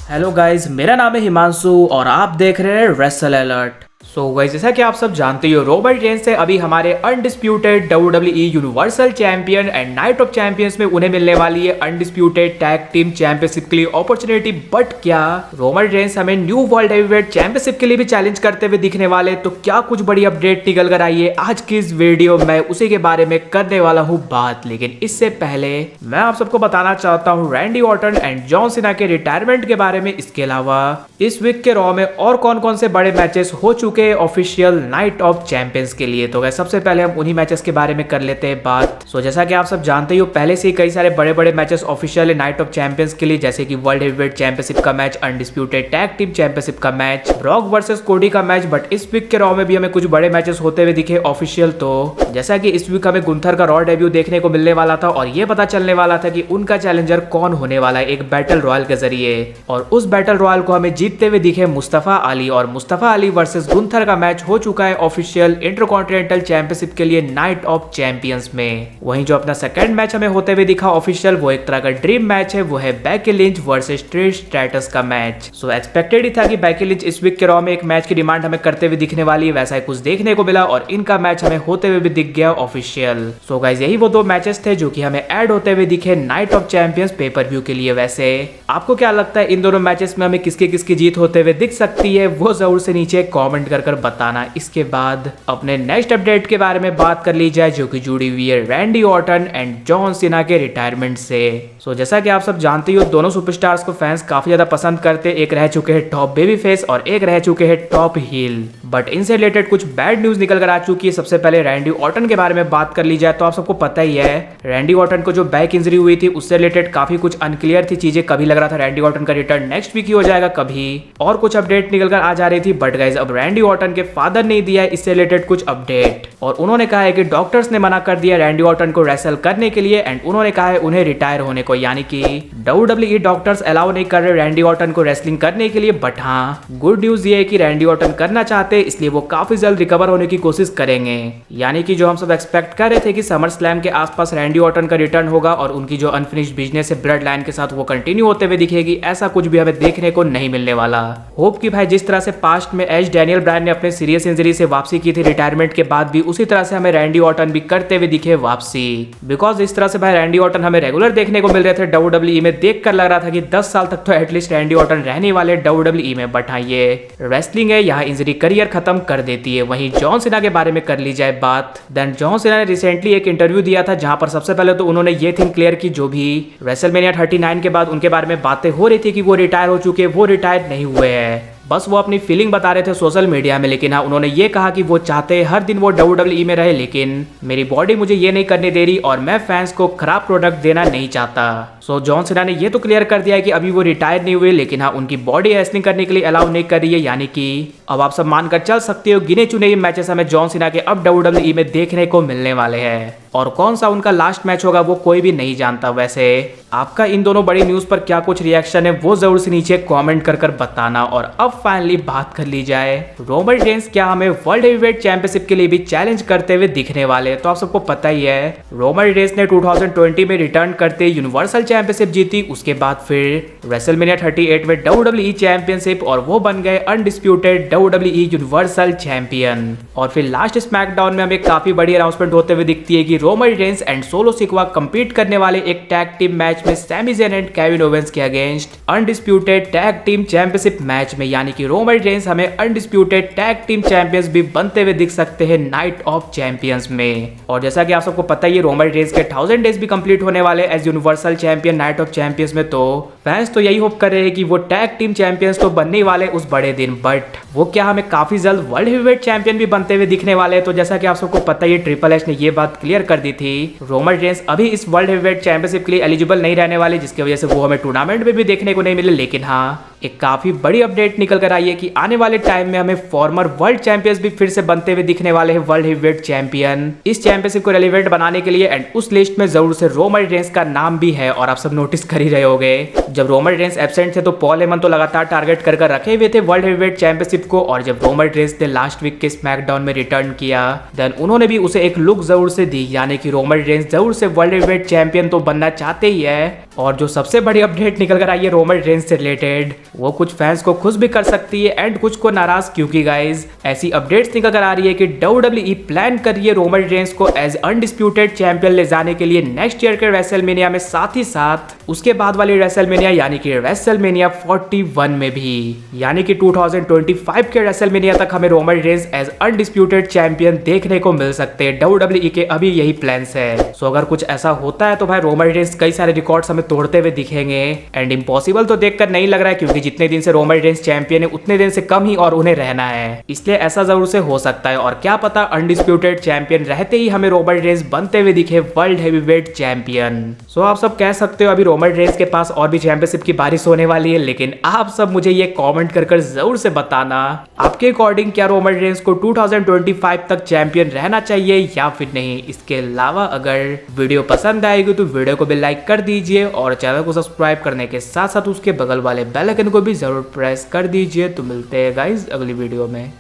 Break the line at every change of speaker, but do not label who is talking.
Hello guys, मेरा नाम है हिमांशु और आप देख रहे हैं रेसल अलर्ट। सो गाइस, जैसा कि आप सब जानते हो, रोमन रेंस से अभी हमारे undisputed WWE universal champion and night of champions में उन्हें मिलने वाली है अनडिस्प्यूटेड टैग टीम चैंपियनशिप के लिए अपॉर्चुनिटी। बट क्या रोमन रेंस हमें न्यू वर्ल्ड हेवीवेट चैंपियनशिप के लिए भी चैलेंज करते हुए दिखने वाले? तो क्या कुछ बड़ी अपडेट निकल कर आई है आज की इस वीडियो में, उसी के बारे में करने वाला हूँ बात। लेकिन इससे पहले मैं आप सबको बताना चाहता हूँ Randy Orton and John Cena के रिटायरमेंट के बारे में। इसके अलावा इस वीक के रॉ में और कौन कौन से बड़े मैचेस हो चुके ऑफिशियल नाइट ऑफ चैंपियंस के लिए। तो सबसे पहले हम उन्हीं मैचेस के बारे में कर लेते हैं बात। जैसा कि आप सब जानते हो, पहले से ही कई सारे बड़े बड़े मैचेस ऑफिशियल है नाइट ऑफ चैंपियंस के लिए, जैसे कि वर्ल्ड हेवीवेट चैंपियनशिप का match, undisputed tag team championship का मैच, ब्रॉक वर्सेस कोडी का मैच। बट इस वीक के रॉ में भी हमें कुछ बड़े मैचेस होते हुए दिखे ऑफिशियल। तो जैसा कि इस वीक हमें गुंथर का रॉ डेब्यू देखने को मिलने वाला था और ये पता चलने वाला था कि उनका चैलेंजर कौन होने वाला है एक बैटल रॉयल के जरिए। और उस बैटल रॉयल को हमें जीतते हुए दिखे मुस्तफा अली, और मुस्तफा अली वर्सेस गुंथर का मैच हो चुका है ऑफिशियल इंटरकॉन्टिनेंटल चैंपियनशिप के लिए नाइट ऑफ चैंपियंस में। वहीं जो अपना सेकंड मैच हमें होते हुए दिखा ऑफिशियल, वो एक तरह का ड्रीम मैच है, वो है Becky Lynch versus Trish stratus का मैच। एक्सपेक्टेड ही था कि बेकी लिंच इस वीक के रॉ में एक मैच की डिमांड हमें करते हुए दिखने वाली है, वैसा ही कुछ देखने को मिला और इनका मैच हमें होते हुए भी दिख गया ऑफिशियल। गाइस, यही वो दो मैचेस थे जो कि हमें ऐड होते हुए दिखे night of champions pay per view के लिए। वैसे आपको क्या लगता है इन दोनों मैचेस में हमें किसकी किसकी जीत होते हुए दिख सकती है? वो जरूर से नीचे कमेंट कर बताना। इसके बाद अपने नेक्स्ट अपडेट के बारे में बात कर ली जाए, जो कि जुड़ी हुई है Randy Orton and John Cena के रिटायरमेंट से। जैसा कि आप सब जानते हो, दोनों सुपरस्टार्स को फैंस काफी ज्यादा पसंद करते। एक रह चुके हैं टॉप बेबी फेस और एक रह चुके हैं टॉप हील। बट इनसे रिलेटेड कुछ बैड न्यूज निकल कर आ चुकी है। सबसे पहले रैंडी ऑर्टन के बारे में बात कर ली जाए तो आप सबको पता ही है, रैंडी ऑर्टन को जो बैक इंजरी हुई थी उससे रिलेटेड काफी कुछ अनक्लियर थी चीजें। कभी लग रहा था रैंडी ऑर्टन का रिटर्न नेक्स्ट वीक ही हो जाएगा, कभी और कुछ अपडेट निकल कर आ जा रही थी। बट गाइस, अब रैंडी ऑर्टन के फादर ने दिया है इससे रिलेटेड कुछ अपडेट, और उन्होंने कहा है कि डॉक्टर्स ने मना कर दिया रैंडी ऑर्टन को रेसल करने के लिए, एंड उन्होंने कहा है उन्हें रिटायर होने को। यानी कि WWE डॉक्टर्स अलाउ नहीं कर रहे रैंडी ऑर्टन को रेसलिंग करने के लिए। बट हाँ, गुड न्यूज ये है कि रैंडी ऑर्टन करना चाहते हैं, इसलिए वो काफी जल्द रिकवर होने की कोशिश करेंगे। यानी कि जो हम सब एक्सपेक्ट कर रहे थे कि समर स्लैम के आसपास रैंडी ऑर्टन का रिटर्न होगा और उनकी जो अनफिनिश्ड बिजनेस है ब्लड लाइन के साथ वो कंटिन्यू होते हुए दिखेगी, ऐसा कुछ भी हमें देखने को नहीं मिलने वाला। होप कि भाई जिस तरह से पास्ट में एज डैनियल ब्रायन ने अपने सीरियस इंजरी से वापसी की थी रिटायरमेंट के बाद भी, उसी तरह से हमें रैंडी ऑर्टन भी करते हुए दिखे वापसी। बिकॉज इस तरह से भाई रैंडी ऑर्टन हमें रेगुलर देखने को मिल रहे थे WWE में, देख कर लग रहा था कि 10 साल तक तो एटलीस्ट रैंडी ऑर्टन रहने वाले WWE में। बट हाँ, ये रेसलिंग है, यहाँ इंजरी करियर खत्म कर देती है। वहीं जॉन सीना के बारे में कर ली जाए बात, देन जॉन सीना ने रिसेंटली एक इंटरव्यू दिया था जहां पर सबसे पहले तो उन्होंने ये थिंग क्लियर की, जो भी रेसलमेनिया 39 के बाद उनके बारे में बातें हो रही थी कि वो रिटायर हो चुके, वो रिटायर नहीं हुए हैं, बस वो अपनी फीलिंग बता रहे थे सोशल मीडिया में। लेकिन हाँ, उन्होंने ये कहा कि वो चाहते हर दिन वो WWE में रहे, लेकिन मेरी बॉडी मुझे ये नहीं करने दे रही और मैं फैंस को खराब प्रोडक्ट देना नहीं चाहता। जॉन सीना ने ये तो क्लियर कर दिया है कि अभी वो रिटायर नहीं हुए, लेकिन हाँ, उनकी बॉडी रेसलिंग करने के लिए अलाउ नहीं कर रही है। यानी कि अब आप सब मानकर चल सकते हो गिने चुने ही मैचेस हमें जॉन सीना के अब WWE में देखने को मिलने वाले हैं, और कौन सा उनका लास्ट मैच होगा वो कोई भी नहीं जानता। वैसे आपका इन दोनों बड़ी न्यूज पर क्या कुछ रिएक्शन है वो जरूर से नीचे कमेंट कर बताना। और अब फाइनली बात कर ली जाए, रोमन रेंस क्या हमें वर्ल्ड हेवीवेट चैंपियनशिप के लिए भी चैलेंज करते हुए दिखने वाले? तो आप सबको पता ही है, रोमन रेंस ने 2020 में रिटर्न करते यूनिवर्सल चैंपियनशिप जीती, उसके बाद फिर रेसलमेनिया 38 में WWE चैंपियनशिप, और वो बन गए अनडिस्प्यूटेड WWE यूनिवर्सल चैंपियन। और फिर लास्ट स्मैकडाउन में हमें काफी बड़ी अनाउंसमेंट होते हुए दिखती है कि Roman Reigns and Solo Sikoa compete करने वाले एक टैग टीम मैच में Sami Zayn and Kevin Owens के against undisputed tag team championship match में। यानी कि रोमन रेंस हमें अनडिस्प्यूटेड टैग टीम चैंपियंस भी बनते हुए दिख सकते हैं नाइट ऑफ चैंपियंस में। और जैसा कि आप सबको पता ही है, रोमन रेंस के 1000 डेज भी कंप्लीट होने वाले as universal champion night of champions में। तो फैंस तो यही होप कर रहे हैं कि वो टैग टीम चैंपियंस तो बनने वाले उस बड़े दिन, बट वो क्या हमें काफी जल्द वर्ल्ड हेवीवेट चैंपियन भी बनते हुए दिखने वाले हैं। तो जैसा कि आप सबको पता ही, ट्रिपल एच ने ये बात क्लियर कर दी थी, रोमन रेंस अभी इस वर्ल्ड हेवीवेट चैंपियनशिप के लिए एलिजिबल नहीं रहने वाले, जिसकी वजह से वो हमें टूर्नामेंट में भी देखने को नहीं मिले। लेकिन हाँ, एक काफी बड़ी अपडेट निकल कर आई है कि आने वाले टाइम में हमें फॉर्मर वर्ल्ड चैंपियंस भी फिर से बनते हुए दिखने वाले हैं वर्ल्ड हेवीवेट चैंपियन। इस चैंपियनशिप को रेलेवेंट बनाने के लिए एंड उस लिस्ट में जरूर से रोमन रेंस का नाम भी है। और आप सब नोटिस कर ही रहे होंगे, जब रोमन रेंस एब्सेंट थे तो पॉल हेमन तो लगातार टारगेट कर रखे हुए थे वर्ल्ड हेवीवेट चैंपियनशिप को, और जब रोमन रेंस ने लास्ट वीक के स्मैकडाउन में रिटर्न किया, देन उन्होंने भी उसे एक लुक जरूर से दी। यानी कि रोमन रेंस जरूर से वर्ल्ड हेवीवेट चैंपियन तो बनना चाहते ही है। और जो सबसे बड़ी अपडेट निकल कर आई है रोमन रेंस से रिलेटेड, वो कुछ फैंस को खुश भी कर सकती है एंड कुछ को नाराज, क्योंकि गाइज ऐसी अपडेट्स निकल कर आ रही है कि WWE प्लान कर रही है रोमन रेंस को एज अनडिस्प्यूटेड चैंपियन ले जाने के लिए नेक्स्ट ईयर के रेसलमेनिया में, साथ ही साथ उसके बाद वाली रेसलमेनिया यानी कि रेसलमेनिया 41 में भी, यानी कि 2025 के रेसलमेनिया तक हमें Roman Reigns as undisputed champion देखने को मिल सकते हैं। WWE के अभी यही प्लान्स है। सो अगर कुछ ऐसा होता है तो भाई रोमन रेंस कई सारे रिकॉर्ड्स हमें तोड़ते हुए दिखेंगे एंड इम्पॉसिबल तो देखकर नहीं लग रहा है, क्योंकि जितने दिन से रोमन रेंस चैंपियन है उतने दिन से कम ही और उन्हें रहना है, इसलिए ऐसा जरूर से हो सकता है। और क्या पता अनडिस्प्यूटेड चैंपियन रहते ही हमें रोमन रेंस बनते हुए दिखे वर्ल्ड हेवीवेट चैंपियन। सो आप सब कह सकते हो अभी रोमन रेंस के पास और भी चैंपियनशिप की बारिश होने वाली है, लेकिन आप सब मुझे ये कमेंट कर जरूर से बताना आपके अकॉर्डिंग क्या रोमन रेंस को 2025 तक चैंपियन रहना चाहिए या फिर नहीं। इसके अलावा अगर वीडियो पसंद आएगी तो वीडियो को भी लाइक कर दीजिए और चैनल को सब्सक्राइब करने के साथ साथ उसके बगल वाले बेल आइकन को भी जरूर प्रेस कर दीजिए। तो मिलते हैं गाइस अगली वीडियो में।